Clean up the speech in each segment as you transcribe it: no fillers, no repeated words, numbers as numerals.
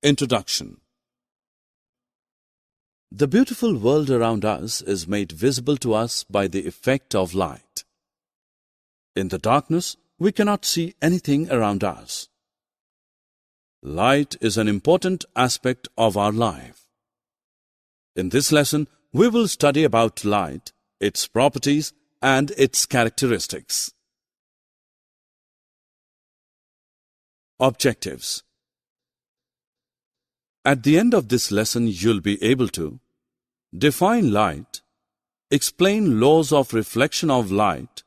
Introduction. The beautiful world around us is made visible to us by the effect of light. In the darkness, we cannot see anything around us. Light is an important aspect of our life. In this lesson, we will study about light, its properties, and its characteristics. Objectives. At the end of this lesson, you'll be able to define light, explain laws of reflection of light,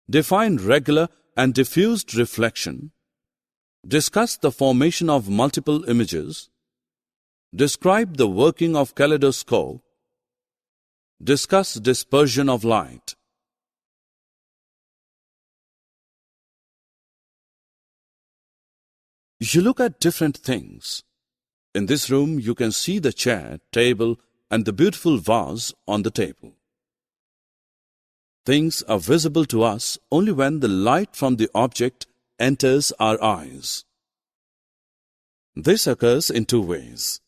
define regular and diffused reflection, discuss the formation of multiple images, describe the working of kaleidoscope, discuss dispersion of light. You look at different things. In this room, you can see the chair, table, and the beautiful vase on the table. Things are visible to us only when the light from the object enters our eyes. This occurs in two ways.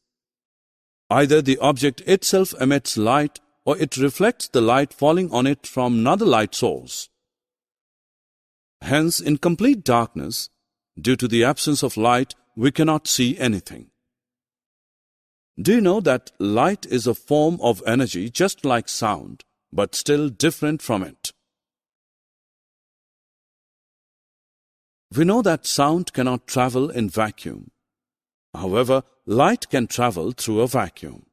Either the object itself emits light or it reflects the light falling on it from another light source. Hence, in complete darkness, due to the absence of light, we cannot see anything. Do you know that light is a form of energy just like sound, but still different from it? We know that sound cannot travel in vacuum. However, light can travel through a vacuum.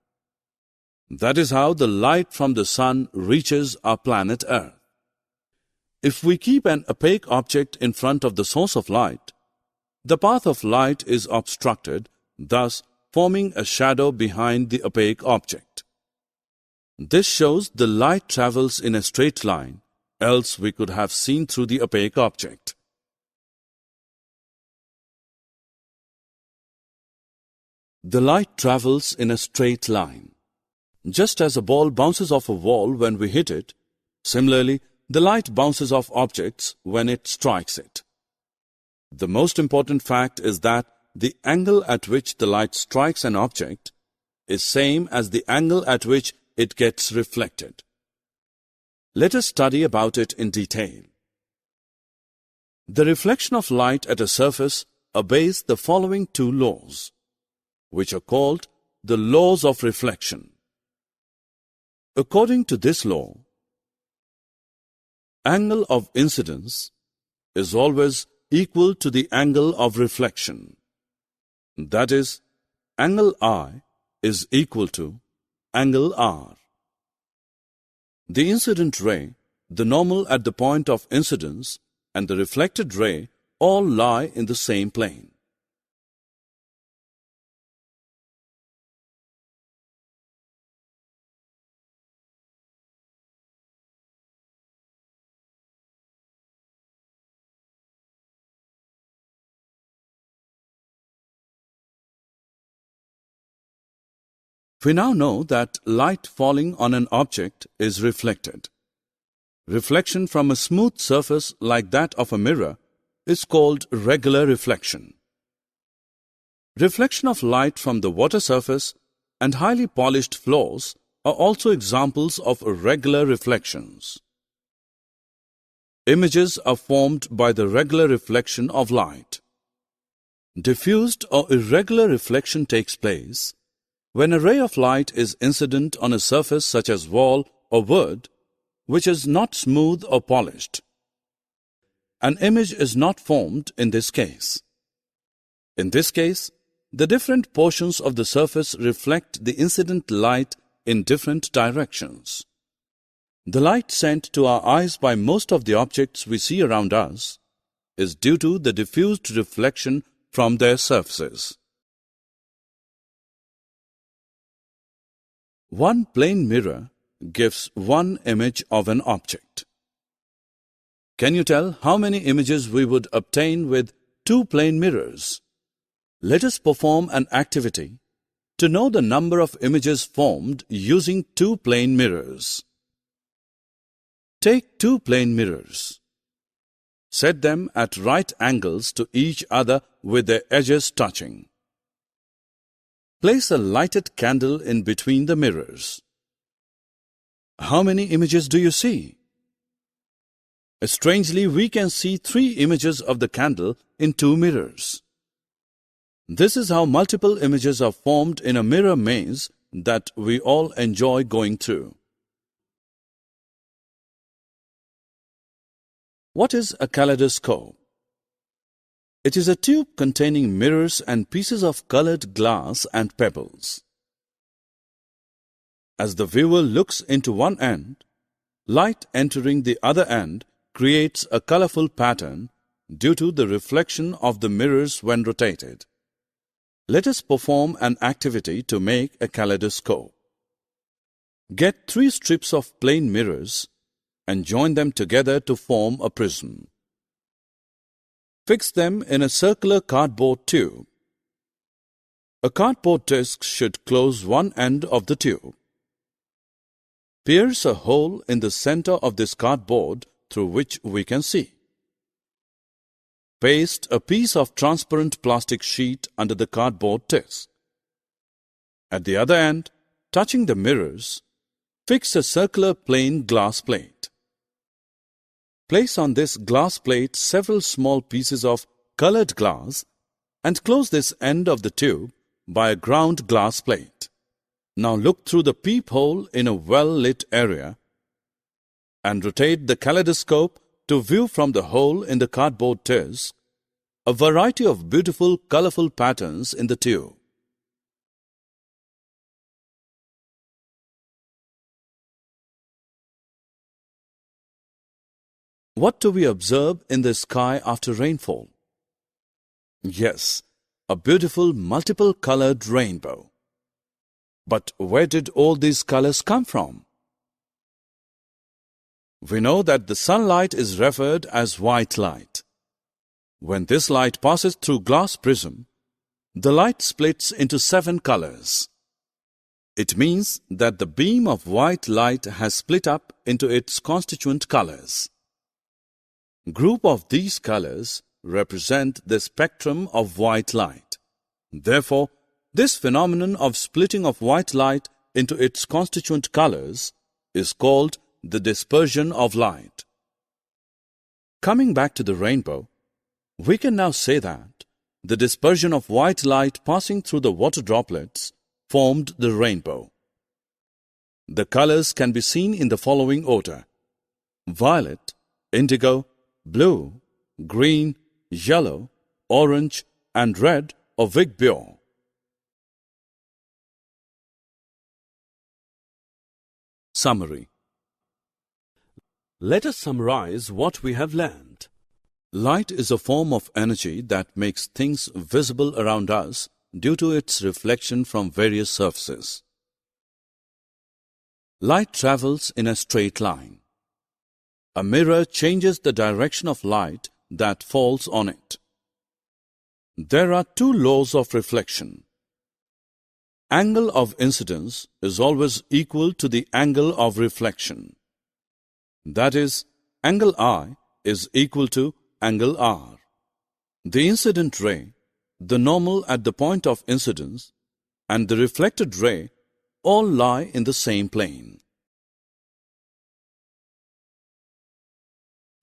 That is how the light from the sun reaches our planet Earth. If we keep an opaque object in front of the source of light, the path of light is obstructed, thus forming a shadow behind the opaque object. This shows the light travels in a straight line, else we could have seen through the opaque object. The light travels in a straight line. Just as a ball bounces off a wall when we hit it, similarly, the light bounces off objects when it strikes it. The most important fact is that the angle at which the light strikes an object is same as the angle at which it gets reflected. Let us study about it in detail. The reflection of light at a surface obeys the following two laws, which are called the laws of reflection. According to this law, angle of incidence is always equal to the angle of reflection. That is, angle I is equal to angle R. The incident ray, the normal at the point of incidence, and the reflected ray all lie in the same plane. We now know that light falling on an object is reflected. Reflection from a smooth surface like that of a mirror is called regular reflection. Reflection of light from the water surface and highly polished floors are also examples of regular reflections. Images are formed by the regular reflection of light. Diffused or irregular reflection takes place when a ray of light is incident on a surface such as wall or wood, which is not smooth or polished. An image is not formed in this case. In this case, the different portions of the surface reflect the incident light in different directions. The light sent to our eyes by most of the objects we see around us is due to the diffused reflection from their surfaces. One plane mirror gives one image of an object. Can you tell how many images we would obtain with two plane mirrors? Let us perform an activity to know the number of images formed using two plane mirrors. Take two plane mirrors. Set them at right angles to each other with their edges touching. Place a lighted candle in between the mirrors. How many images do you see? Strangely, we can see 3 images of the candle in 2 mirrors. This is how multiple images are formed in a mirror maze that we all enjoy going through. What is a kaleidoscope? It is a tube containing mirrors and pieces of colored glass and pebbles. As the viewer looks into one end, light entering the other end creates a colorful pattern due to the reflection of the mirrors when rotated. Let us perform an activity to make a kaleidoscope. Get 3 strips of plain mirrors and join them together to form a prism. Fix them in a circular cardboard tube. A cardboard disc should close one end of the tube. Pierce a hole in the center of this cardboard through which we can see. Paste a piece of transparent plastic sheet under the cardboard disc. At the other end, touching the mirrors, fix a circular plain glass plate. Place on this glass plate several small pieces of colored glass and close this end of the tube by a ground glass plate. Now look through the peephole in a well-lit area and rotate the kaleidoscope to view from the hole in the cardboard disc a variety of beautiful, colorful patterns in the tube. What do we observe in the sky after rainfall? Yes, a beautiful multiple-colored rainbow. But where did all these colors come from? We know that the sunlight is referred as white light. When this light passes through glass prism, the light splits into 7 colors. It means that the beam of white light has split up into its constituent colors. Group of these colors represent the spectrum of white light. Therefore, this phenomenon of splitting of white light into its constituent colors is called the dispersion of light. Coming back to the rainbow, we can now say that the dispersion of white light passing through the water droplets formed the rainbow. The colors can be seen in the following order: violet, indigo, blue, green, yellow, orange, and red or vigbio. Summary. Let us summarize what we have learned. Light is a form of energy that makes things visible around us due to its reflection from various surfaces. Light travels in a straight line. A mirror changes the direction of light that falls on it. There are 2 laws of reflection. Angle of incidence is always equal to the angle of reflection. That is, angle I is equal to angle R. The incident ray, the normal at the point of incidence, and the reflected ray all lie in the same plane.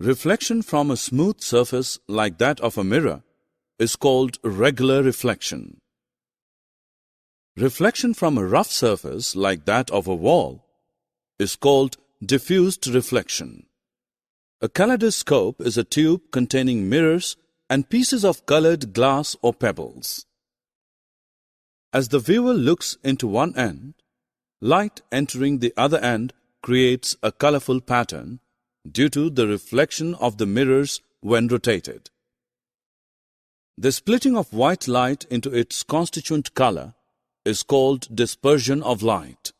Reflection from a smooth surface like that of a mirror is called regular reflection. Reflection from a rough surface like that of a wall is called diffused reflection. A kaleidoscope is a tube containing mirrors and pieces of colored glass or pebbles. As the viewer looks into one end, light entering the other end creates a colorful pattern due to the reflection of the mirrors when rotated. The splitting of white light into its constituent color is called dispersion of light.